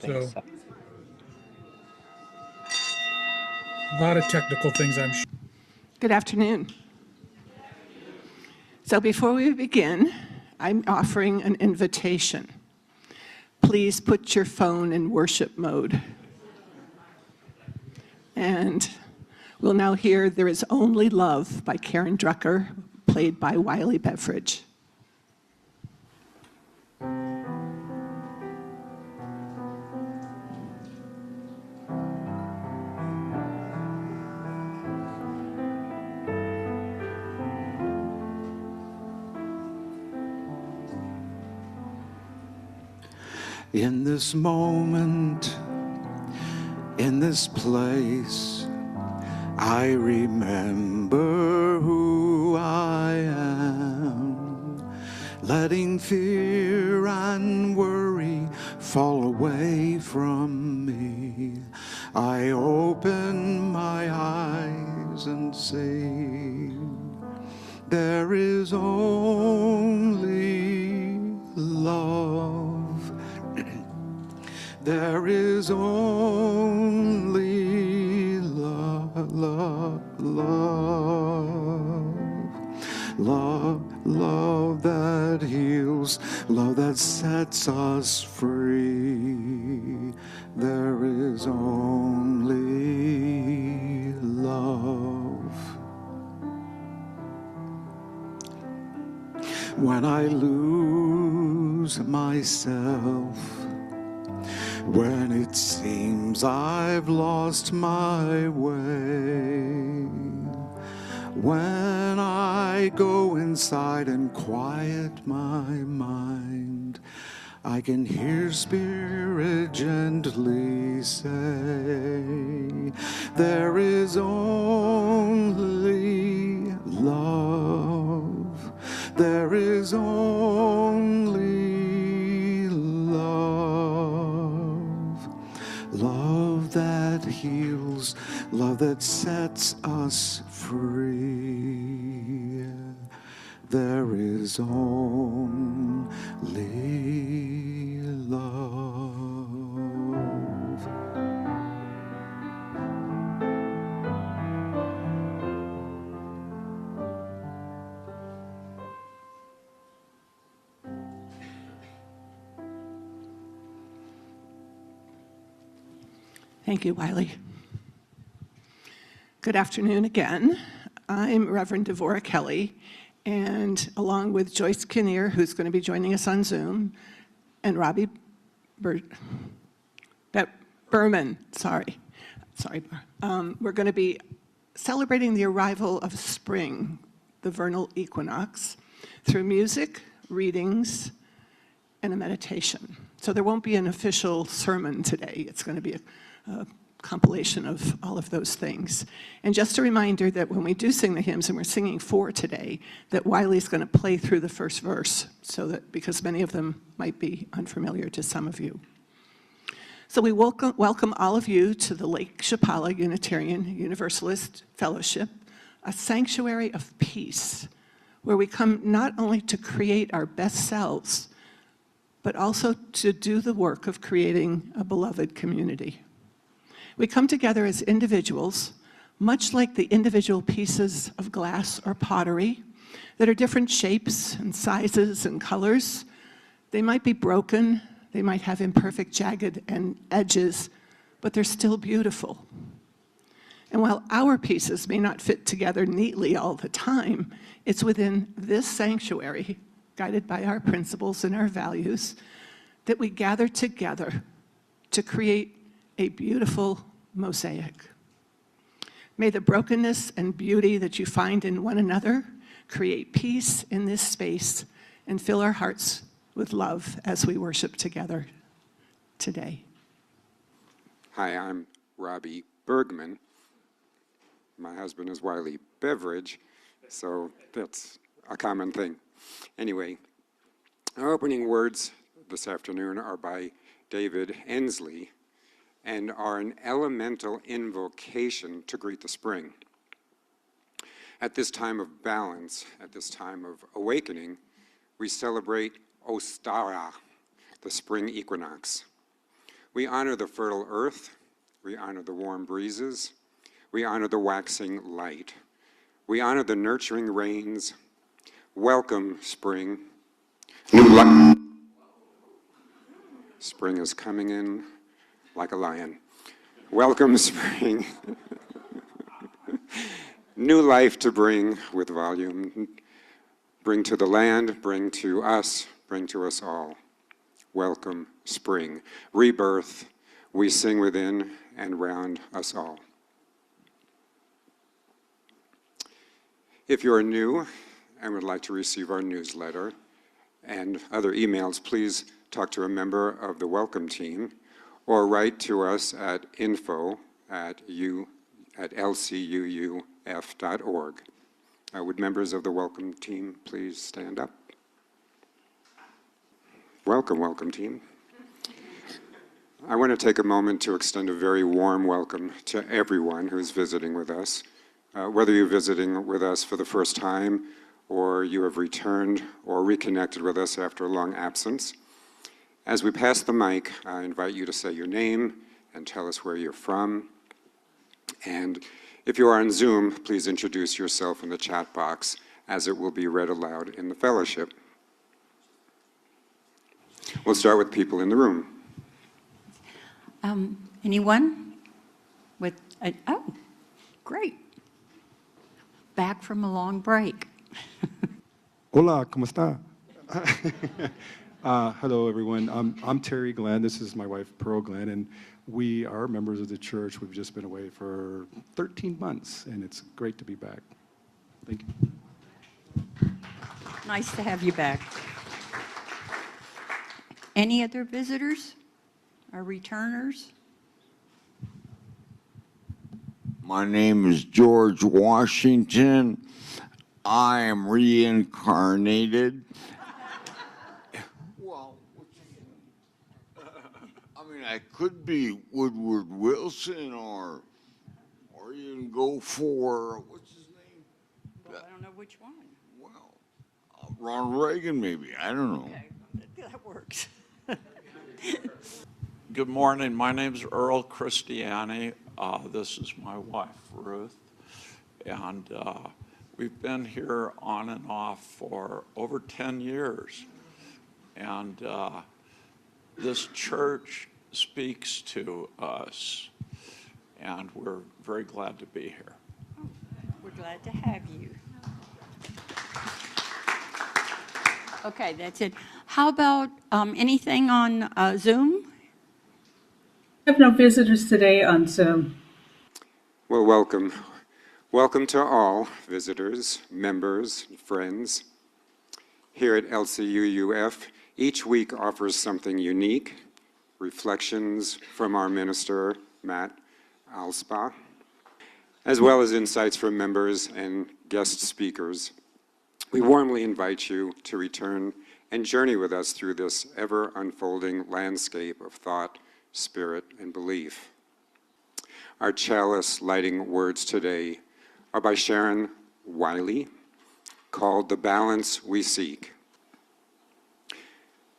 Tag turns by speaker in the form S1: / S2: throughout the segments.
S1: So, a lot of technical things, I'm sure.
S2: Good afternoon. So before we begin, I'm offering an invitation. Please put your phone in worship mode. And we'll now hear There Is Only Love by Karen Drucker, played by Wiley Beveridge.
S3: In this moment, in this place, I remember who I am, letting fear and worry fall away from me. I open my eyes and see there is only love. There is only love, love that heals, love that sets us free. There is only love. When I lose myself, when it seems I've lost my way, when I go inside and quiet my mind, I can hear Spirit gently say, there is only love, there is only love that heals, love that sets us free. There is only love.
S2: Thank you, Wiley. Good afternoon again. I'm Reverend Devorah Kelley, and along with Joyce Kinnear, who's going to be joining us on Zoom, and Robbie Berman, we're going to be celebrating the arrival of spring, the vernal equinox, through music, readings, and a meditation. So there won't be an official sermon today. It's going to be a compilation of all of those things. And just a reminder that when we do sing the hymns, and we're singing 4 today, that Wiley's going to play through the first verse, so that because many of them might be unfamiliar to some of you. So we welcome all of you to the Lake Chapala Unitarian Universalist Fellowship, a sanctuary of peace, where we come not only to create our best selves, but also to do the work of creating a beloved community. We come together as individuals, much like the individual pieces of glass or pottery that are different shapes and sizes and colors. They might be broken, they might have imperfect jagged edges, but they're still beautiful. And while our pieces may not fit together neatly all the time, it's within this sanctuary, guided by our principles and our values, that we gather together to create a beautiful mosaic. May the brokenness and beauty that you find in one another create peace in this space and fill our hearts with love as we worship together today.
S4: Hi, I'm Robbie Bergman. My husband is Wiley Beveridge, so that's a common thing. Anyway, our opening words this afternoon are by David Ensley and are an elemental invocation to greet the spring. At this time of balance, at this time of awakening, we celebrate Ostara, the spring equinox. We honor the fertile earth. We honor the warm breezes. We honor the waxing light. We honor the nurturing rains. Welcome, spring. New life. Spring is coming in like a lion. Welcome, spring. New life to bring with volume. Bring to the land, bring to us all. Welcome, spring. Rebirth, we sing within and round us all. If you are new and would like to receive our newsletter and other emails, please talk to a member of the welcome team or write to us at info@lcuuf.org. Would members of the welcome team please stand up? Welcome, welcome team. I want to take a moment to extend a very warm welcome to everyone who's visiting with us. Whether you're visiting with us for the first time or you have returned or reconnected with us after a long absence. As we pass the mic, I invite you to say your name and tell us where you're from. And if you are on Zoom, please introduce yourself in the chat box as it will be read aloud in the fellowship. We'll start with people in the room.
S5: Anyone with, oh, great. Back from a long break.
S6: Hola, ¿cómo está? Hello, everyone. I'm Terry Glenn. This is my wife, Pearl Glenn, and we are members of the church. We've just been away for 13 months, and it's great to be back. Thank you.
S5: Nice to have you back. Any other visitors or returners?
S7: My name is George Washington. I am reincarnated. Well, I mean, I could be Woodward Wilson or you can go for, what's his name?
S5: Well, I don't know which one.
S7: Well, Ronald Reagan maybe, I don't know.
S5: Okay, that works.
S8: Good morning. My name is Earl Christiani. This is my wife, Ruth. And we've been here on and off for over 10 years. And this church speaks to us. And we're very glad to be here.
S5: We're glad to have you. Okay, that's it. How about anything on Zoom?
S9: I have no visitors today on Zoom.
S4: Well, welcome. Welcome to all visitors, members, friends. Here at LCUUF, each week offers something unique, reflections from our minister, Matt Alspa, as well as insights from members and guest speakers. We warmly invite you to return and journey with us through this ever-unfolding landscape of thought, spirit, and belief. Our chalice lighting words today are by Sharon Wiley, called The Balance We Seek.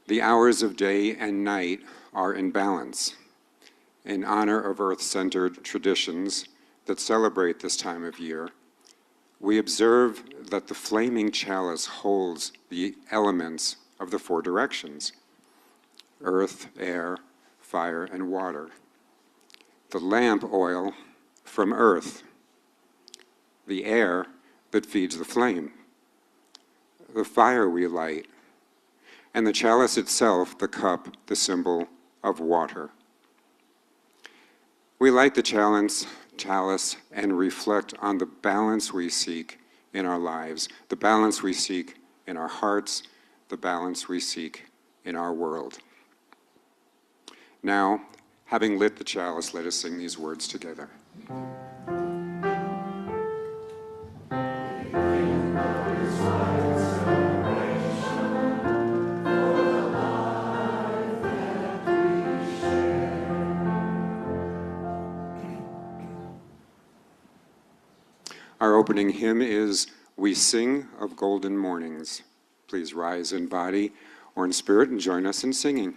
S4: The hours of day and night are in balance. In honor of earth-centered traditions that celebrate this time of year, we observe that the flaming chalice holds the elements of the four directions: earth, air, fire, and water. The lamp oil from earth, the air that feeds the flame, the fire we light, and the chalice itself, the cup, the symbol of water. We light the chalice and reflect on the balance we seek in our lives, the balance we seek in our hearts, the balance we seek in our world. Now, having lit the chalice, let us sing these words together. Our opening hymn is We Sing of Golden Mornings. Please rise in body or in spirit and join us in singing.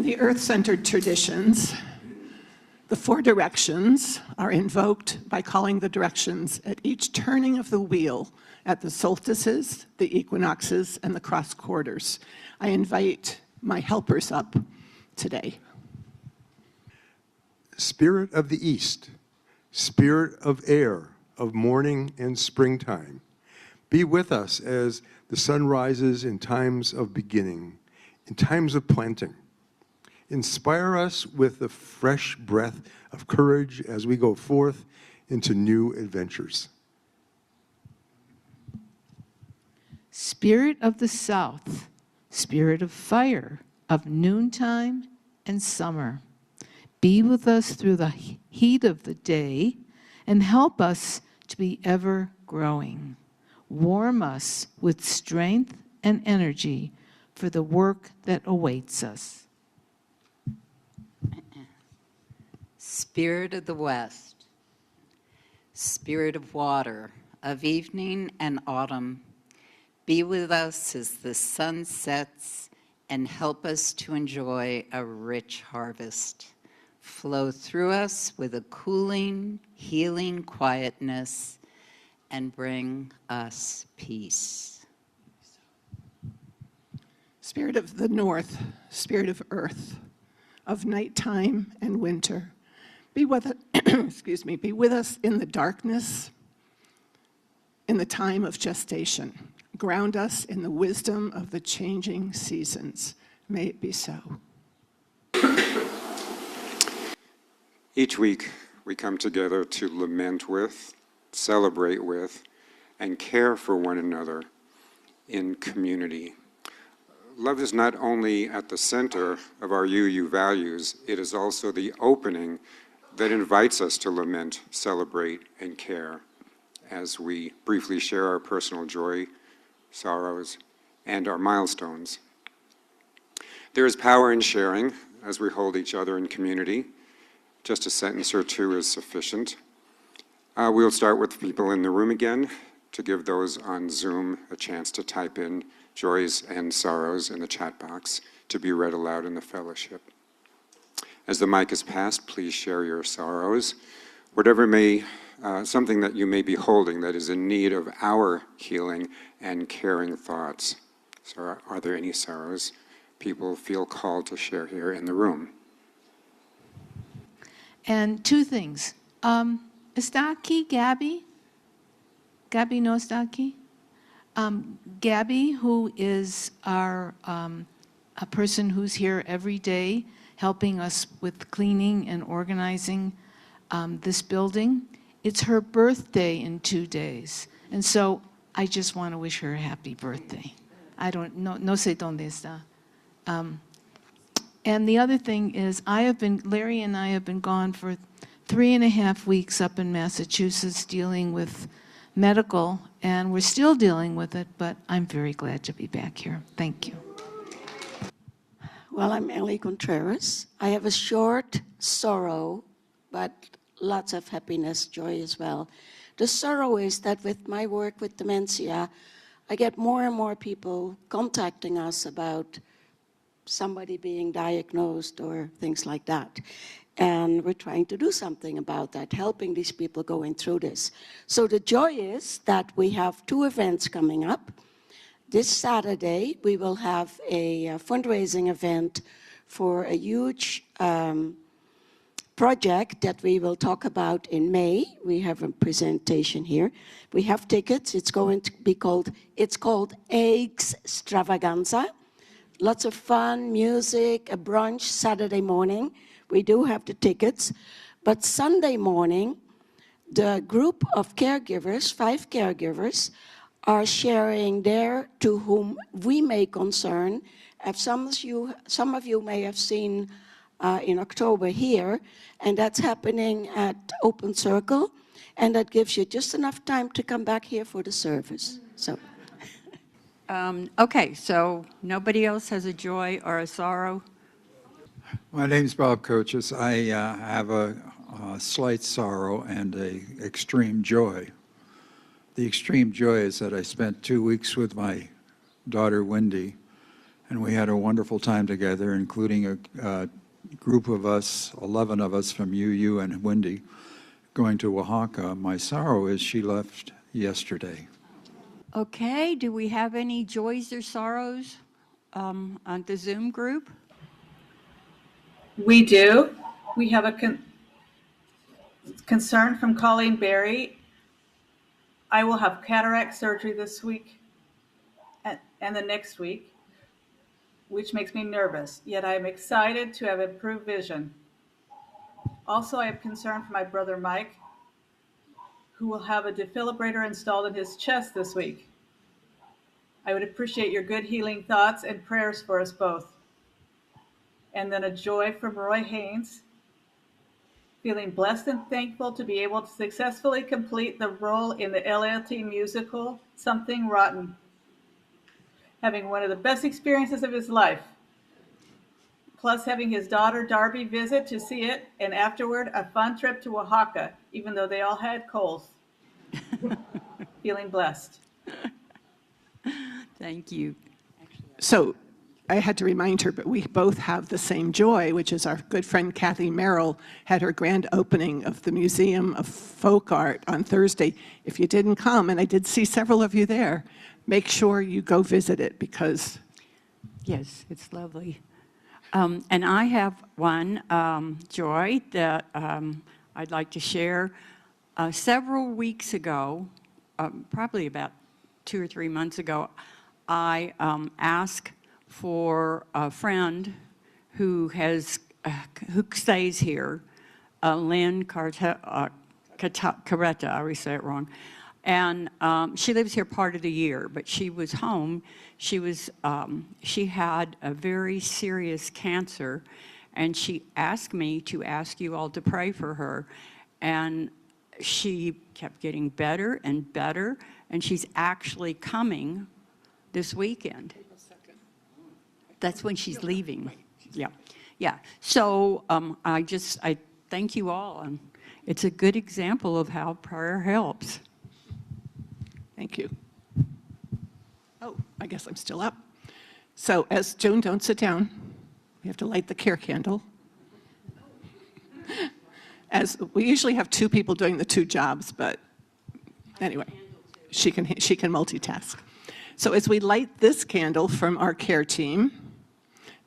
S2: the earth-centered traditions, the four directions are invoked by calling the directions at each turning of the wheel at the solstices, the equinoxes, and the cross quarters. I invite my helpers up today.
S10: Spirit of the East, spirit of air, of morning and springtime, be with us as the sun rises in times of beginning, in times of planting. Inspire us with the fresh breath of courage as we go forth into new adventures.
S11: Spirit of the South, spirit of fire, of noontime and summer, be with us through the heat of the day and help us to be ever growing. Warm us with strength and energy for the work that awaits us.
S12: Spirit of the West, spirit of water, of evening and autumn, be with us as the sun sets and help us to enjoy a rich harvest. Flow through us with a cooling, healing quietness and bring us peace.
S2: Spirit of the North, spirit of earth, of nighttime and winter, be with be with us in the darkness, in the time of gestation. Ground us in the wisdom of the changing seasons. May it be so.
S4: Each week, we come together to lament with, celebrate with, and care for one another in community. Love is not only at the center of our UU values, it is also the opening that invites us to lament, celebrate, and care as we briefly share our personal joy, sorrows, and our milestones. There is power in sharing as we hold each other in community. Just a sentence or two is sufficient. We'll start with people in the room again to give those on Zoom a chance to type in joys and sorrows in the chat box to be read aloud in the fellowship. As the mic is passed, please share your sorrows. Whatever something that you may be holding that is in need of our healing and caring thoughts. So are there any sorrows people feel called to share here in the room?
S11: And two things. Está aquí Gabby? Gabby no está aquí? Gabby, who is a person who's here every day helping us with cleaning and organizing this building. It's her birthday in 2 days. And so I just want to wish her a happy birthday. I don't know, no sé dónde está. And the other thing is Larry and I have been gone for 3.5 weeks up in Massachusetts dealing with medical, and we're still dealing with it, but I'm very glad to be back here. Thank you.
S13: Well, I'm Ellie Contreras. I have a short sorrow, but lots of happiness, joy as well. The sorrow is that with my work with dementia, I get more and more people contacting us about somebody being diagnosed or things like that. And we're trying to do something about that, helping these people going through this. So the joy is that we have 2 events coming up. This Saturday, we will have a fundraising event for a huge project that we will talk about in May. We have a presentation here. We have tickets. It's going to be called Eggs Extravaganza. Lots of fun, music, a brunch Saturday morning. We do have the tickets. But Sunday morning, the group of caregivers, 5 caregivers, are sharing there to whom we may concern. As some of you may have seen in October here, and that's happening at Open Circle, and that gives you just enough time to come back here for the service. So.
S5: Okay, so nobody else has a joy or a sorrow?
S14: My name's Bob Coaches. I have a slight sorrow and an extreme joy. The extreme joy is that I spent 2 weeks with my daughter Wendy and we had a wonderful time together, including a group of us, 11 of us from UU and Wendy, going to Oaxaca. My sorrow is she left yesterday.
S5: Okay, do we have any joys or sorrows on the Zoom group?
S9: We do. We have a concern from Colleen Berry. I will have cataract surgery this week and the next week, which makes me nervous, yet I am excited to have improved vision. Also, I have concern for my brother Mike, who will have a defibrillator installed in his chest this week. I would appreciate your good healing thoughts and prayers for us both. And then a joy from Roy Haynes, feeling blessed and thankful to be able to successfully complete the role in the LLT musical, Something Rotten, having one of the best experiences of his life, plus having his daughter Darby visit to see it, and afterward a fun trip to Oaxaca, even though they all had colds. Feeling blessed.
S5: Thank you.
S2: So I had to remind her, but we both have the same joy, which is our good friend Kathy Merrill had her grand opening of the Museum of Folk Art on Thursday. If you didn't come, and I did see several of you there, make sure you go visit it because...
S5: Yes, it's lovely. And I have one joy that I'd like to share. Several weeks ago, probably about 2 or 3 months ago, I asked for a friend who stays here, Lynn Caretta, I always say it wrong, and she lives here part of the year, but she was home. She had a very serious cancer, and she asked me to ask you all to pray for her, and she kept getting better and better, and she's actually coming this weekend. That's when she's leaving. Yeah. So I thank you all, and it's a good example of how prayer helps.
S2: Thank you. Oh, I guess I'm still up. So as Joan, don't sit down. We have to light the care candle. As we usually have 2 people doing the 2 jobs, but anyway, she can multitask. So as we light this candle from our care team,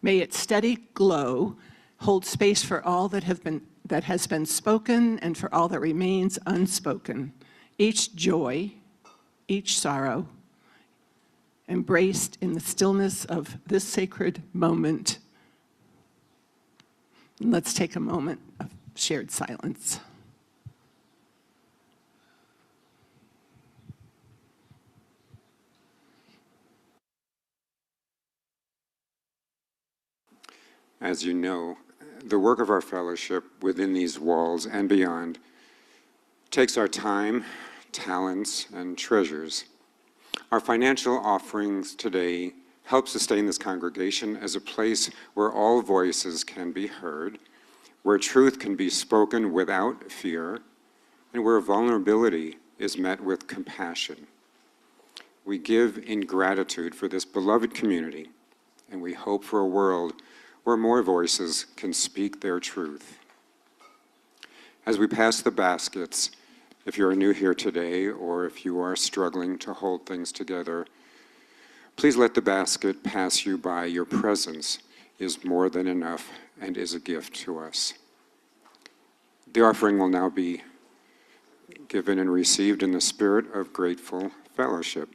S2: may its steady glow hold space for all that has been spoken and for all that remains unspoken. Each joy, each sorrow, embraced in the stillness of this sacred moment. Let's take a moment of shared silence.
S4: As you know, the work of our fellowship within these walls and beyond takes our time, talents, and treasures. Our financial offerings today help sustain this congregation as a place where all voices can be heard, where truth can be spoken without fear, and where vulnerability is met with compassion. We give in gratitude for this beloved community, and we hope for a world where more voices can speak their truth. As we pass the baskets, if you're new here today or if you are struggling to hold things together, please let the basket pass you by. Your presence is more than enough and is a gift to us. The offering will now be given and received in the spirit of grateful fellowship.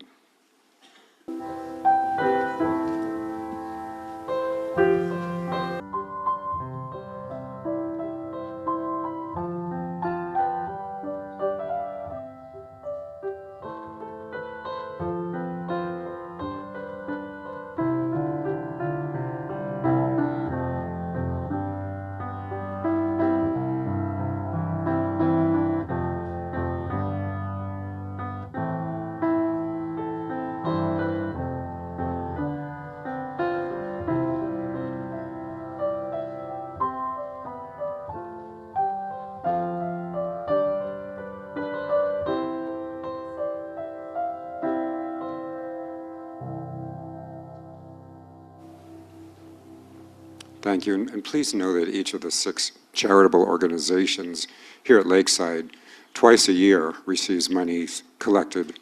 S4: Thank you. And please know that each of the 6 charitable organizations here at Lakeside, twice a year, receives monies collected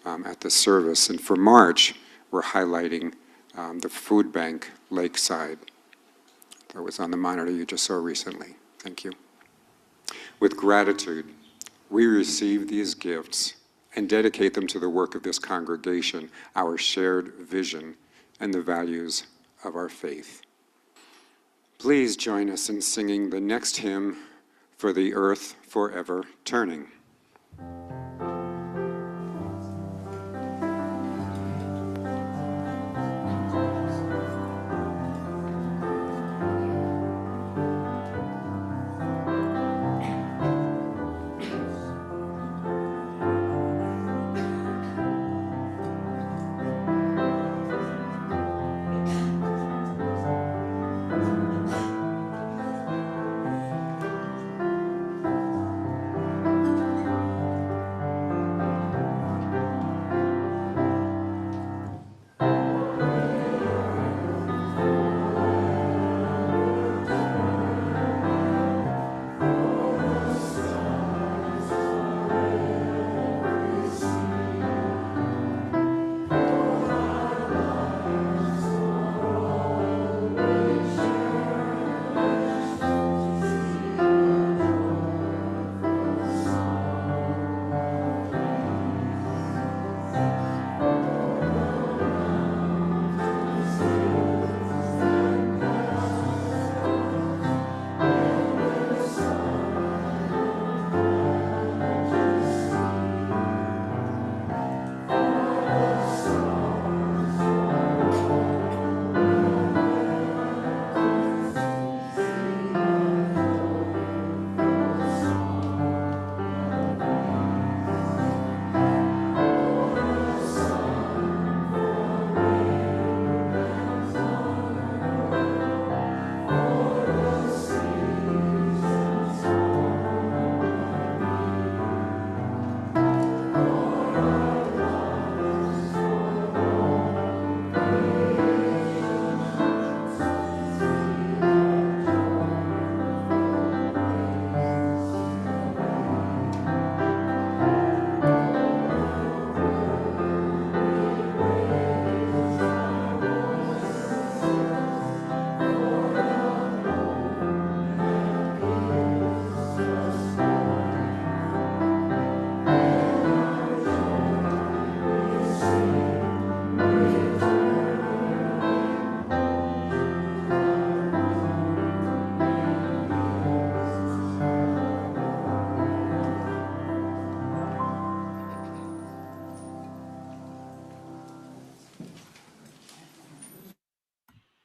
S4: at this service. And for March, we're highlighting the food bank Lakeside that was on the monitor you just saw recently. Thank you. With gratitude, we receive these gifts and dedicate them to the work of this congregation, our shared vision, and the values of our faith. Please join us in singing the next hymn, For the Earth Forever Turning.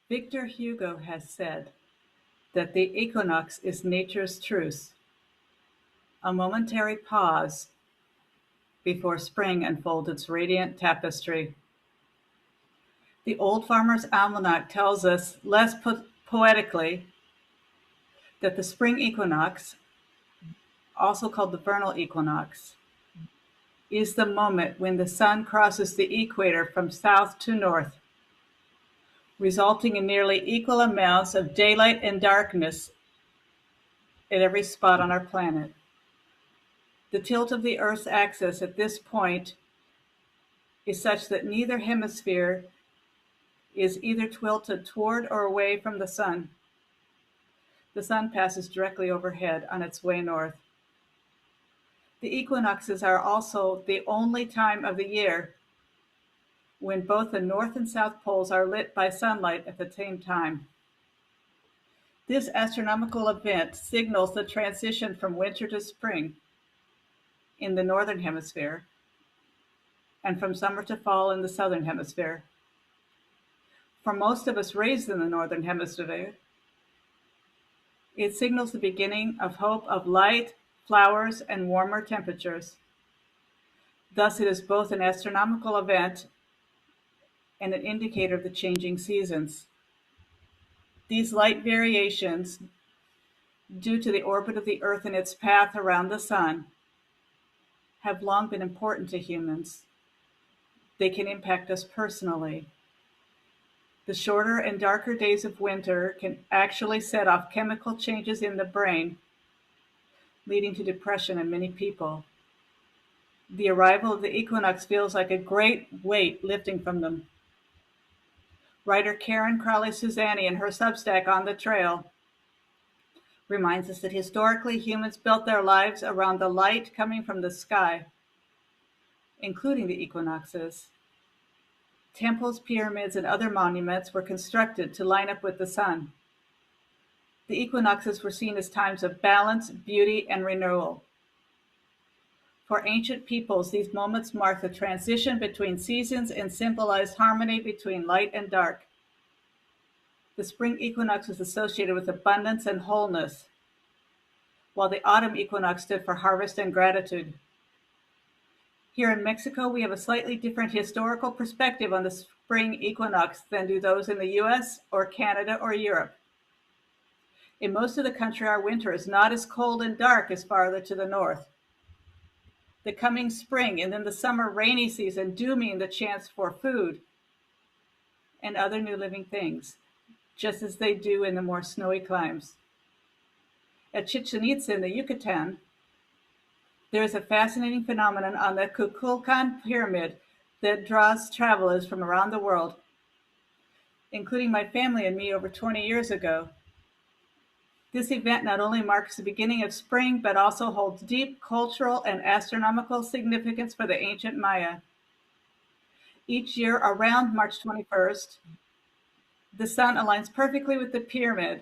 S9: Victor Hugo has said that the equinox is nature's truce, a momentary pause before spring unfolds its radiant tapestry. The Old Farmer's Almanac tells us, less poetically, that the spring equinox, also called the vernal equinox, is the moment when the sun crosses the equator from south to north, resulting in nearly equal amounts of daylight and darkness at every spot on our planet. The tilt of the Earth's axis at this point is such that neither hemisphere is either tilted toward or away from the sun. The sun passes directly overhead on its way north. The equinoxes are also the only time of the year when both the north and south poles are lit by sunlight at the same time. This astronomical event signals the transition from winter to spring in the northern hemisphere and from summer to fall in the southern hemisphere. For most of us raised in the northern hemisphere, it signals the beginning of hope of light, flowers, and warmer temperatures. Thus, it is both an astronomical event and an indicator of the changing seasons. These light variations, due to the orbit of the Earth and its path around the sun, have long been important to humans. They can impact us personally. The shorter and darker days of winter can actually set off chemical changes in the brain, leading to depression in many people. The arrival of the equinox feels like a great weight lifting from them. Writer Karen Crowley Suzanne in her Substack On the Trail reminds us that historically humans built their lives around the light coming from the sky, including the equinoxes. Temples, pyramids, and other monuments were constructed to line up with the sun. The equinoxes were seen as times of balance, beauty, and renewal. For ancient peoples, these moments mark the transition between seasons and symbolized harmony between light and dark. The spring equinox was associated with abundance and wholeness, while the autumn equinox stood for harvest and gratitude. Here in Mexico, we have a slightly different historical perspective on the spring equinox than do those in the US or Canada or Europe. In most of the country, our winter is not as cold and dark as farther to the north. The coming spring and then the summer rainy season do mean the chance for food and other new living things, just as they do in the more snowy climes. At Chichen Itza in the Yucatan, there is a fascinating phenomenon on the Kukulkan Pyramid that draws travelers from around the world, including my family and me over 20 years ago. This event not only marks the beginning of spring, but also holds deep cultural and astronomical significance for the ancient Maya. Each year around March 21st, the sun aligns perfectly with the pyramid,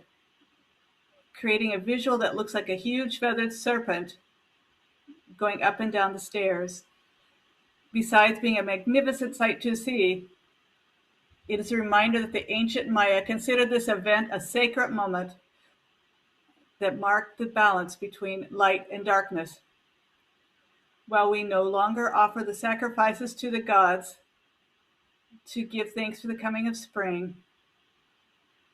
S9: creating a visual that looks like a huge feathered serpent going up and down the stairs. Besides being a magnificent sight to see, it is a reminder that the ancient Maya considered this event a sacred moment that marked the balance between light and darkness. While we no longer offer the sacrifices to the gods to give thanks for the coming of spring,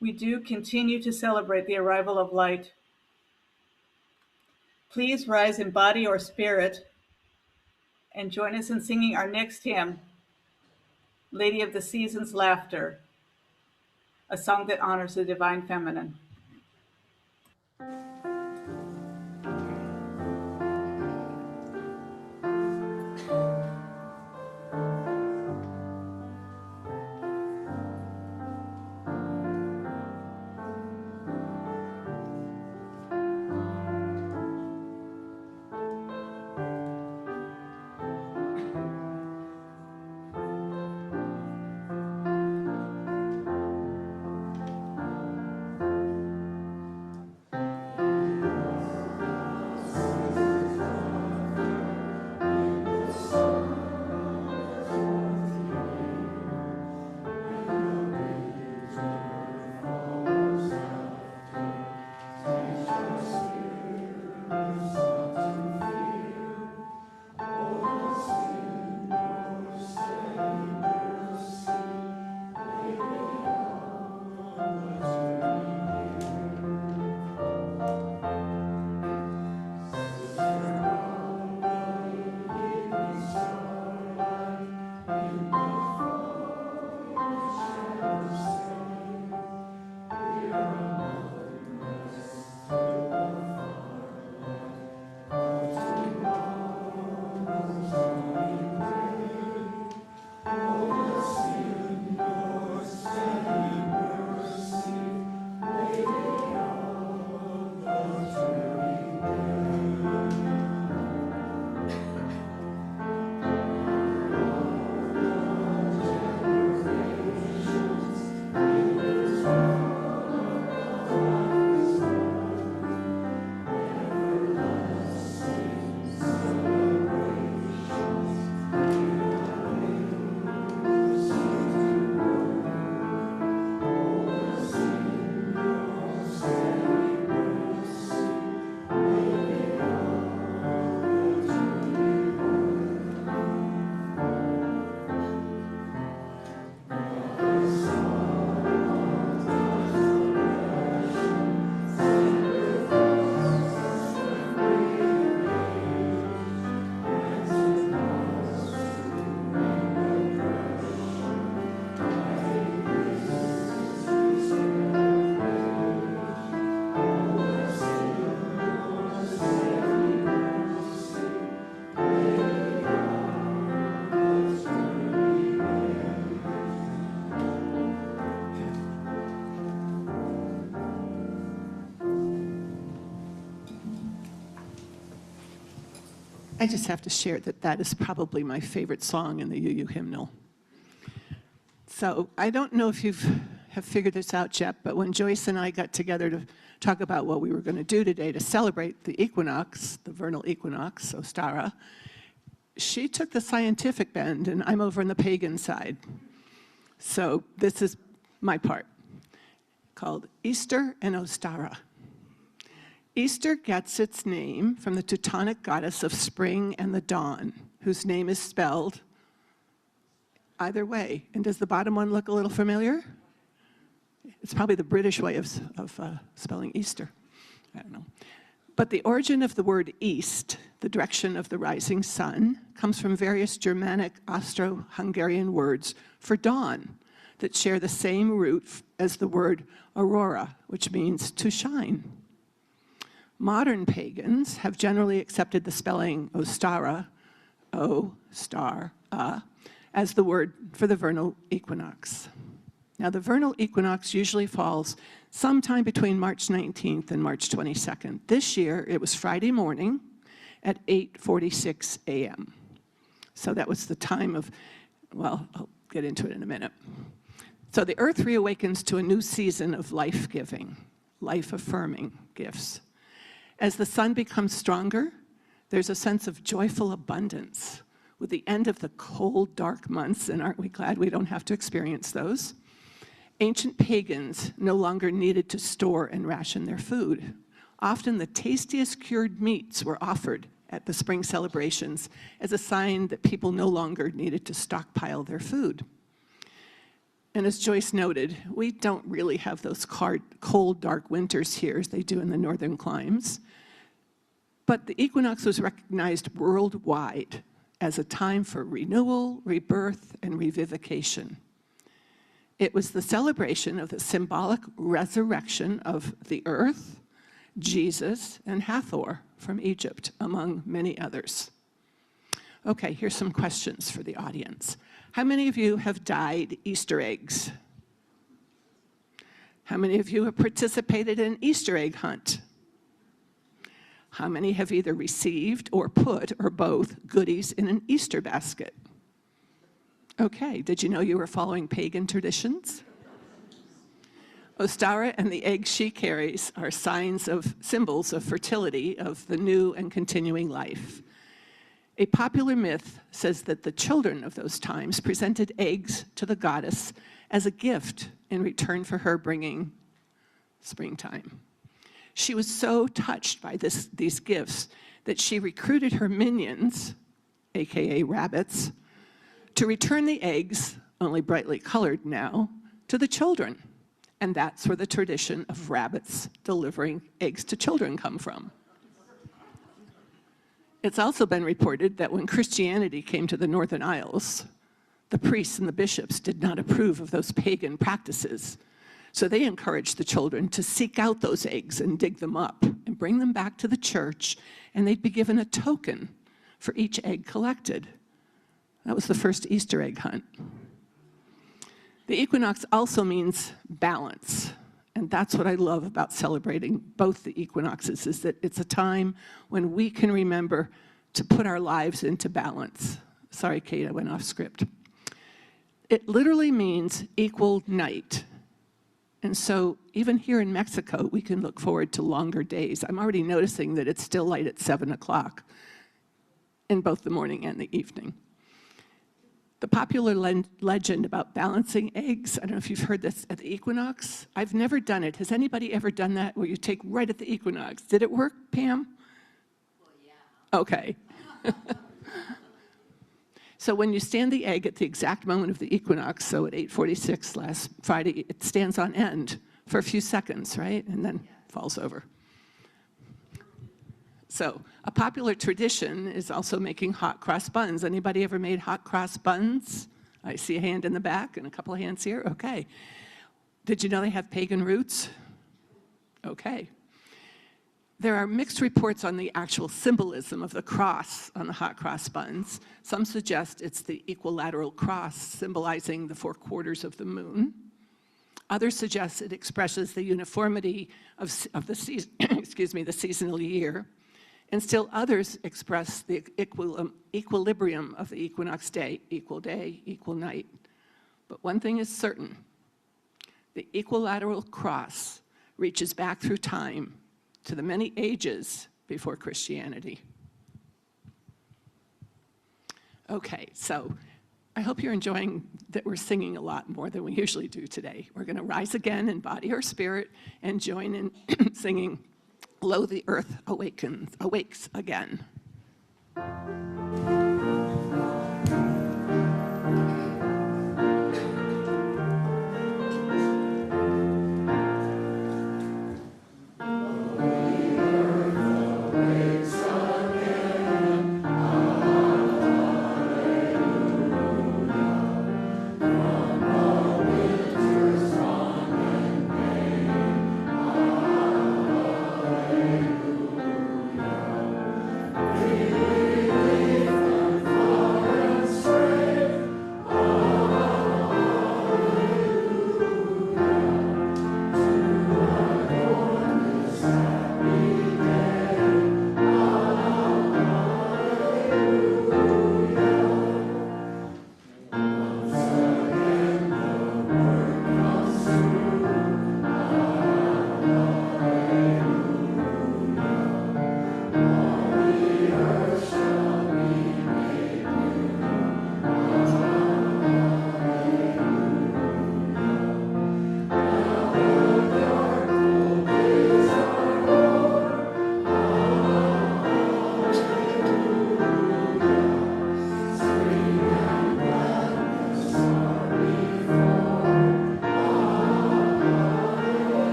S9: we do continue to celebrate the arrival of light. Please rise in body or spirit and join us in singing our next hymn, Lady of the Seasons' Laughter, a song that honors the divine feminine.
S2: I just have to share that that is probably my favorite song in the UU hymnal. So I don't know if you have figured this out yet, but when Joyce and I got together to talk about what we were going to do today to celebrate the equinox, the vernal equinox, Ostara, she took the scientific bend and I'm over on the pagan side. So this is my part, called Easter and Ostara. Easter gets its name from the Teutonic goddess of spring and the dawn, whose name is spelled either way. And does the bottom one look a little familiar? It's probably the British way of spelling Easter. I don't know. But the origin of the word east, the direction of the rising sun, comes from various Germanic Austro-Hungarian words for dawn that share the same root as the word aurora, which means to shine. Modern pagans have generally accepted the spelling Ostara, O, star, as the word for the vernal equinox. Now, the vernal equinox usually falls sometime between March 19th and March 22nd. This year, it was Friday morning at 8:46 a.m. So that was the time of, well, I'll get into it in a minute. So the earth reawakens to a new season of life-giving, life-affirming gifts. As the sun becomes stronger, there's a sense of joyful abundance with the end of the cold, dark months, and aren't we glad we don't have to experience those? Ancient pagans no longer needed to store and ration their food. Often the tastiest cured meats were offered at the spring celebrations as a sign that people no longer needed to stockpile their food. And as Joyce noted, we don't really have those cold, dark winters here as they do in the northern climes. But the equinox was recognized worldwide as a time for renewal, rebirth, and revivification. It was the celebration of the symbolic resurrection of the earth, Jesus, and Hathor from Egypt, among many others. Okay, here's some questions for the audience. How many of you have dyed Easter eggs? How many of you have participated in an Easter egg hunt? How many have either received or put, or both, goodies in an Easter basket? Okay, did you know you were following pagan traditions? Ostara and the eggs she carries are symbols of fertility of the new and continuing life. A popular myth says that the children of those times presented eggs to the goddess as a gift in return for her bringing springtime. She was so touched by these gifts that she recruited her minions, aka rabbits, to return the eggs, only brightly colored now, to the children. And that's where the tradition of rabbits delivering eggs to children come from. It's also been reported that when Christianity came to the Northern Isles, the priests and the bishops did not approve of those pagan practices. So they encouraged the children to seek out those eggs and dig them up and bring them back to the church, and they'd be given a token for each egg collected. That was the first Easter egg hunt. The equinox also means balance. And that's what I love about celebrating both the equinoxes, is that it's a time when we can remember to put our lives into balance. Sorry, Kate, I went off script. It literally means equal night. And so even here in Mexico, we can look forward to longer days. I'm already noticing that it's still light at 7 o'clock in both the morning and the evening. The popular legend about balancing eggs, I don't know if you've heard this at the equinox. I've never done it. Has anybody ever done that where you take right at the equinox? Did it work, Pam? Well, yeah. Okay. So when you stand the egg at the exact moment of the equinox, so at 8:46 last Friday, it stands on end for a few seconds, right? And then falls over. So a popular tradition is also making hot cross buns. Anybody ever made hot cross buns? I see a hand in the back and a couple of hands here. Okay. Did you know they have pagan roots? Okay. There are mixed reports on the actual symbolism of the cross on the hot cross buns. Some suggest it's the equilateral cross symbolizing the 4 quarters of the moon. Others suggest it expresses the uniformity of the season, the seasonal year. and still others express the equilibrium of the equinox day, equal night. But one thing is certain, the equilateral cross reaches back through time to the many ages before Christianity. Okay, so I hope you're enjoying that we're singing a lot more than we usually do today. We're going to rise again in body or spirit and join in singing, "Lo, the earth awakes again."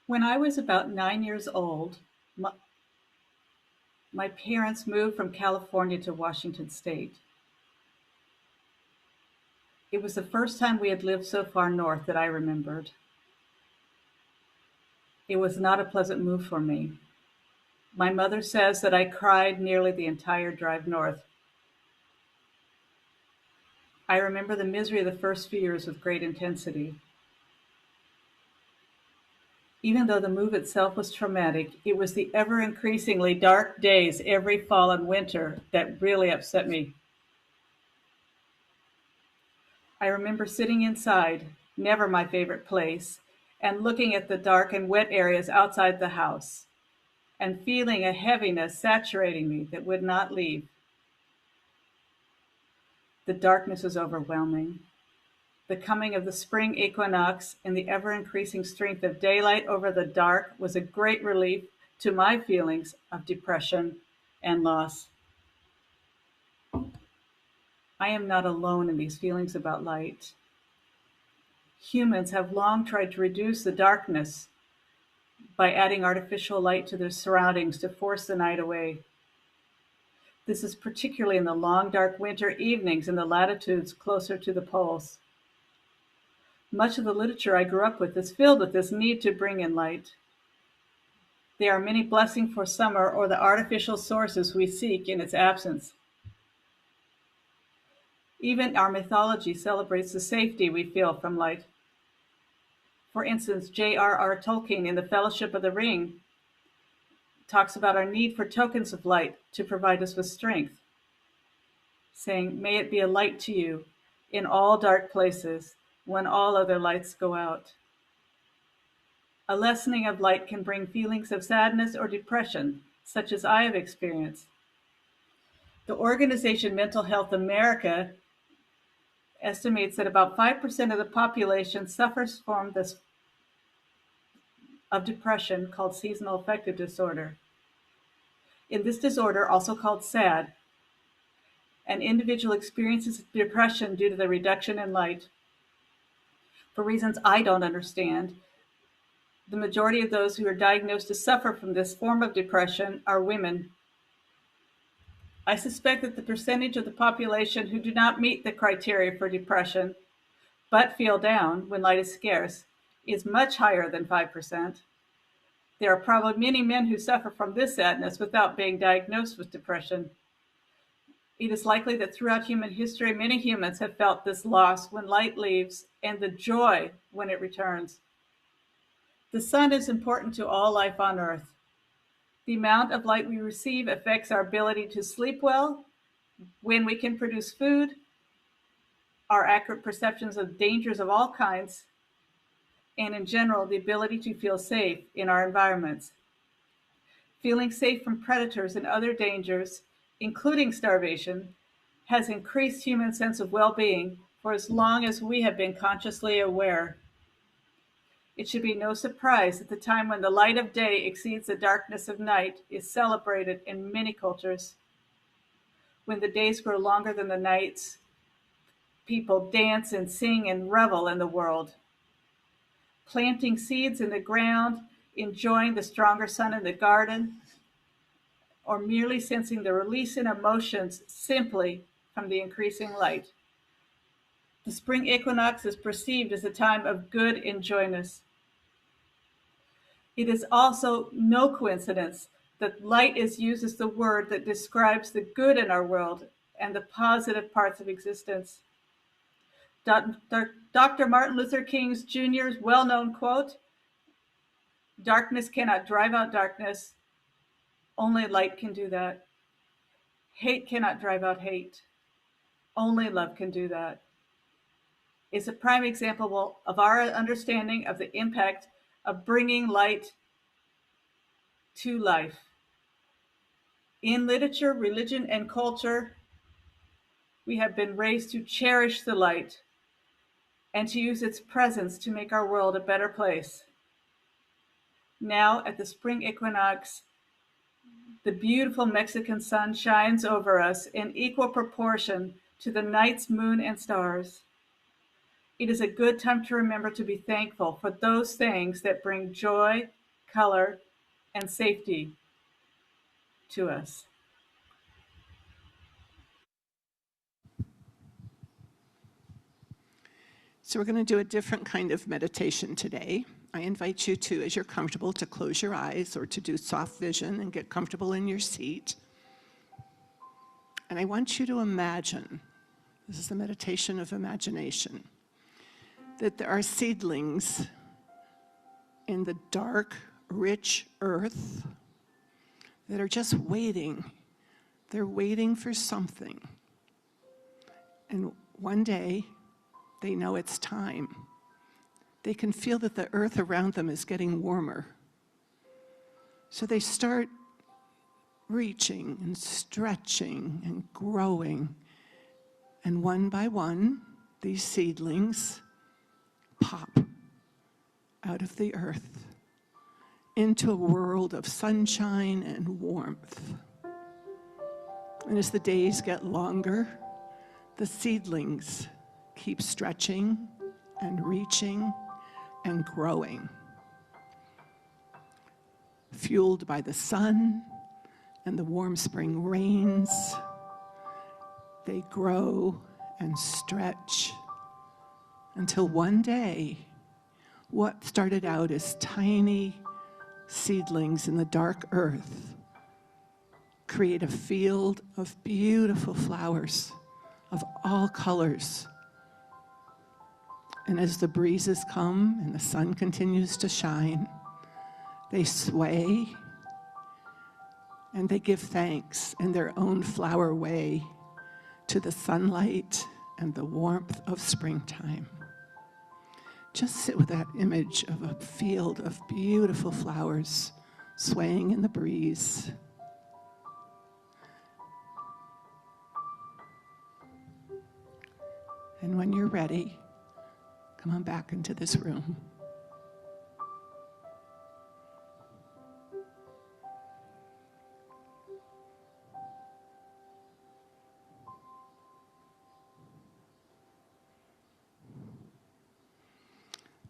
S9: When I was about 9 years old, my parents moved from California to Washington State. It was the first time we had lived so far north that I remembered. It was not a pleasant move for me. My mother says that I cried nearly the entire drive north. I remember the misery of the first few years with great intensity. Even though the move itself was traumatic, it was the ever-increasingly dark days every fall and winter that really upset me. I remember sitting inside, never my favorite place, and looking at the dark and wet areas outside the house, and feeling a heaviness saturating me that would not leave. The darkness was overwhelming. The coming of the spring equinox and the ever-increasing strength of daylight over the dark was a great relief to my feelings of depression and loss. I am not alone in these feelings about light. Humans have long tried to reduce the darkness by adding artificial light to their surroundings to force the night away. This is particularly in the long, dark winter evenings in the latitudes closer to the poles. Much of the literature I grew up with is filled with this need to bring in light. There are many blessings for summer or the artificial sources we seek in its absence. Even our mythology celebrates the safety we feel from light. For instance, J.R.R. Tolkien in The Fellowship of the Ring talks about our need for tokens of light to provide us with strength, saying, "May it be a light to you in all dark places, when all other lights go out." A lessening of light can bring feelings of sadness or depression, such as I have experienced. The organization Mental Health America estimates that about 5% of the population suffers from this of depression called seasonal affective disorder. In this disorder, also called SAD, an individual experiences depression due to the reduction in light. For reasons I don't understand, the majority of those who are diagnosed to suffer from this form of depression are women. I suspect that the percentage of the population who do not meet the criteria for depression, but feel down when light is scarce, is much higher than 5%. There are probably many men who suffer from this sadness without being diagnosed with depression. It is likely that throughout human history, many humans have felt this loss when light leaves and the joy when it returns. The sun is important to all life on Earth. The amount of light we receive affects our ability to sleep well, when we can produce food, our accurate perceptions of dangers of all kinds, and in general, the ability to feel safe in our environments. Feeling safe from predators and other dangers, including starvation, has increased human sense of well-being for as long as we have been consciously aware. It should be no surprise that the time when the light of day exceeds the darkness of night is celebrated in many cultures. When the days grow longer than the nights, people dance and sing and revel in the world. Planting seeds in the ground, enjoying the stronger sun in the garden, or merely sensing the release in emotions simply from the increasing light. The spring equinox is perceived as a time of good enjoyness. It is also no coincidence that light is used as the word that describes the good in our world and the positive parts of existence. Dr. Martin Luther King Jr.'s well-known quote, "Darkness cannot drive out darkness, only light can do that. Hate cannot drive out hate, only love can do that," is a prime example of our understanding of the impact of bringing light to life. In literature, religion, and culture, we have been raised to cherish the light and to use its presence to make our world a better place. Now, at the spring equinox, the beautiful Mexican sun shines over us in equal proportion to the night's moon and stars. It is a good time to remember to be thankful for those things that bring joy, color, and safety to us.
S2: So we're going to do a different kind of meditation today. I invite you to, as you're comfortable, to close your eyes or to do soft vision and get comfortable in your seat. And I want you to imagine, this is the meditation of imagination, that there are seedlings in the dark, rich earth that are just waiting. They're waiting for something. And one day, they know it's time. They can feel that the earth around them is getting warmer. So they start reaching and stretching and growing. And one by one, these seedlings pop out of the earth into a world of sunshine and warmth. And as the days get longer, the seedlings keep stretching and reaching and growing. Fueled by the sun and the warm spring rains, they grow and stretch until one day, what started out as tiny seedlings in the dark earth create a field of beautiful flowers of all colors. And as the breezes come and the sun continues to shine, they sway and they give thanks in their own flower way to the sunlight and the warmth of springtime. Just sit with that image of a field of beautiful flowers swaying in the breeze. And when you're ready, come on back into this room.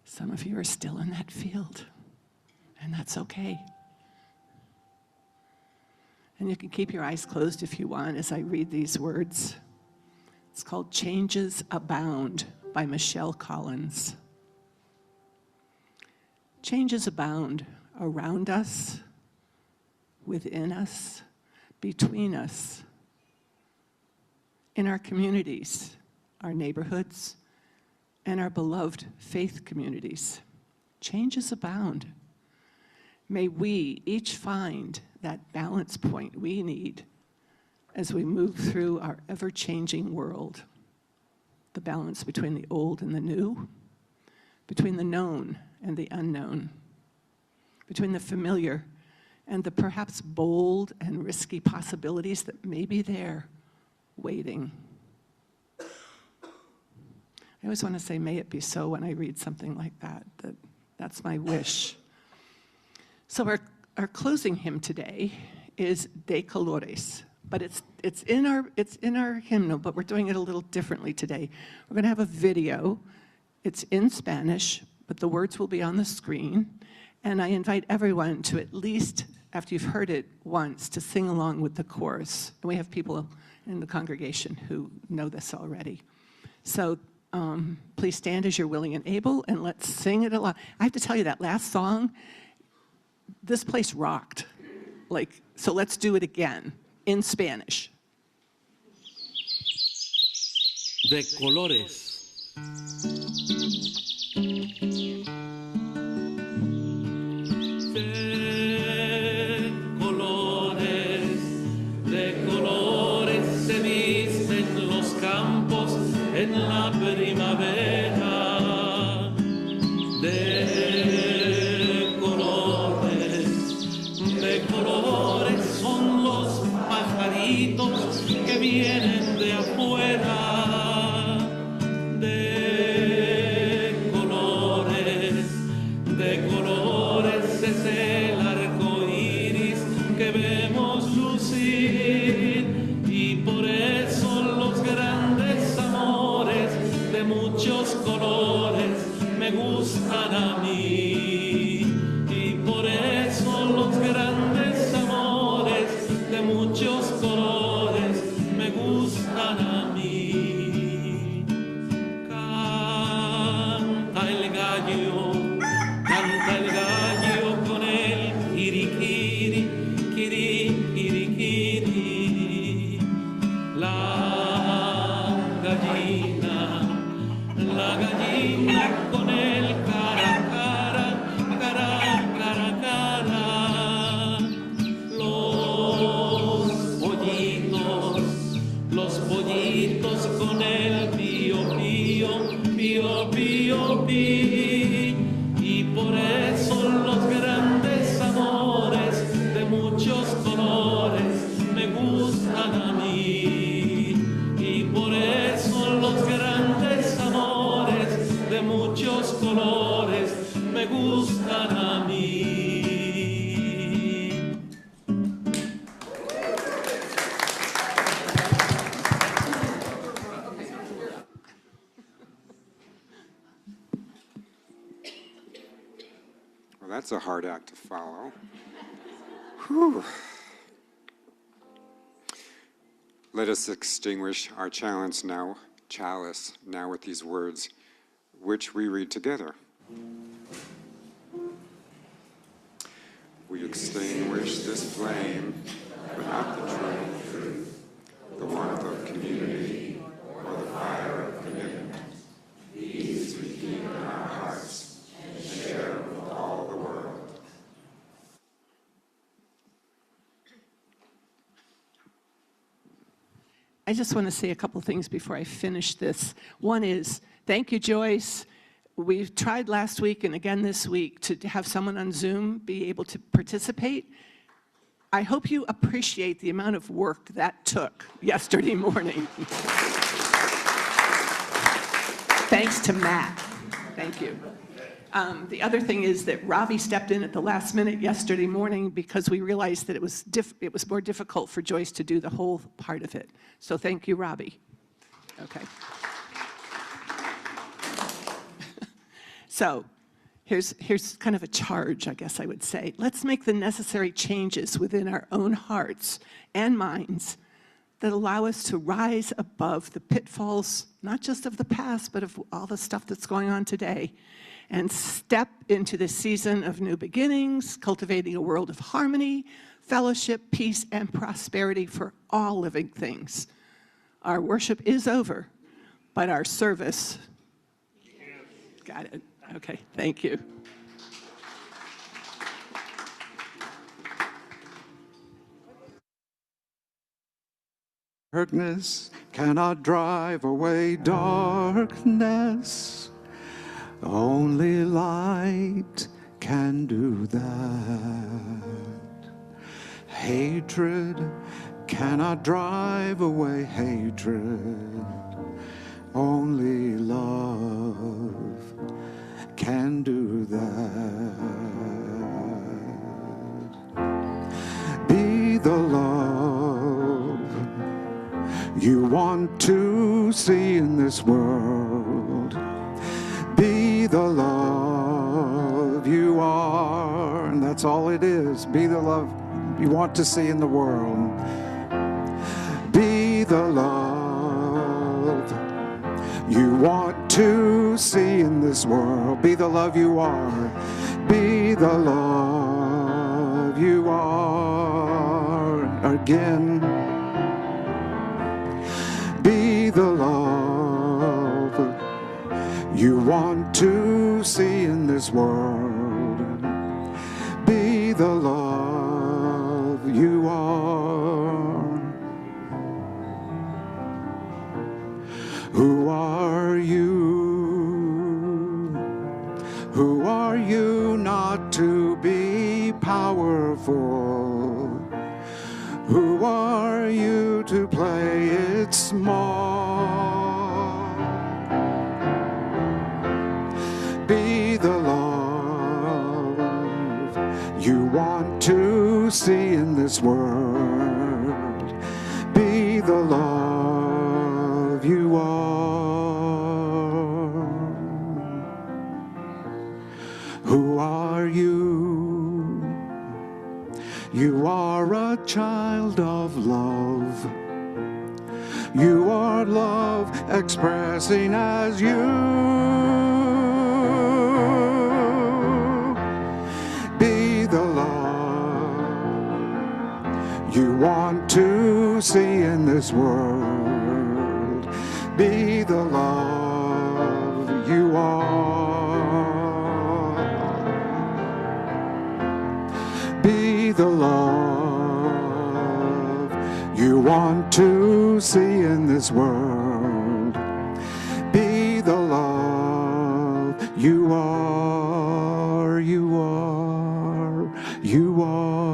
S2: Some of you are still in that field, and that's okay. And you can keep your eyes closed if you want as I read these words. It's called Changes Abound by Michelle Collins. Changes abound around us, within us, between us, in our communities, our neighborhoods, and our beloved faith communities. Changes abound. May we each find that balance point we need as we move through our ever-changing world. The balance between the old and the new, between the known and the unknown, between the familiar and the perhaps bold and risky possibilities that may be there, waiting. I always want to say, may it be so when I read something like that, that's my wish. So our closing hymn today is De Colores, but it's in our hymnal, but we're doing it a little differently today. We're going to have a video. It's in Spanish, but the words will be on the screen, and I invite everyone to at least, after you've heard it once, to sing along with the chorus. And we have people in the congregation who know this already. So please stand as you're willing and able, and let's sing it aloud. I have to tell you, that last song, this place rocked. So let's do it again in Spanish.
S15: De colores. De colores se visten los campos en la primavera. De colores son los pajaritos que vienen de afuera. De colores es el arco iris que vemos lucir, y por eso los grandes amores de muchos colores me gustan a mí, y por eso los grandes amores de muchos colores me gustan a mí. Canta el gallo con el kirikiri, kirikiri. La gallina con el cara. Los pollitos con el pío, y por eso los grandes amores de muchos colores me gustan a mí, y por eso los grandes amores de muchos colores me gustan a mí.
S4: Well, that's a hard act to follow. Whew. Let us extinguish our chalice now with these words, which we read together. We extinguish this flame, but not the truth, the warmth of community, or the fire of commitment. These we keep in our hearts and share with all the world.
S2: I just want to say a couple things before I finish this. One is, thank you, Joyce. We've tried last week and again this week to have someone on Zoom be able to participate. I hope you appreciate the amount of work that took yesterday morning. Thanks to Matt. Thank you. The other thing is that Robbie stepped in at the last minute yesterday morning because we realized that it was more difficult for Joyce to do the whole part of it. So thank you, Robbie. Okay. So here's kind of a charge, I guess I would say. Let's make the necessary changes within our own hearts and minds that allow us to rise above the pitfalls, not just of the past, but of all the stuff that's going on today, and step into the season of new beginnings, cultivating a world of harmony, fellowship, peace, and prosperity for all living things. Our worship is over, but our service... Got it. Okay, thank you.
S3: Darkness cannot drive away darkness. Only light can do that. Hatred cannot drive away hatred. Only love can do that. Be the love you want to see in this world. Be the love you are, and that's all it is. Be the love you want to see in the world. Be the love you want to see in this world. Be the love you are. Be the love you are again. Be the love you want to see in this world. Be the love you are. Who are you? Who are you not to be powerful? Who are you to play it small? Be the love you want to see in this world. Be the love you are. Who are you? You are a child of love. You are love expressing as you. Be the love you want to see in this world. Be the love you are. Be the love you want to see in this world. Be the love you are, you are, you are.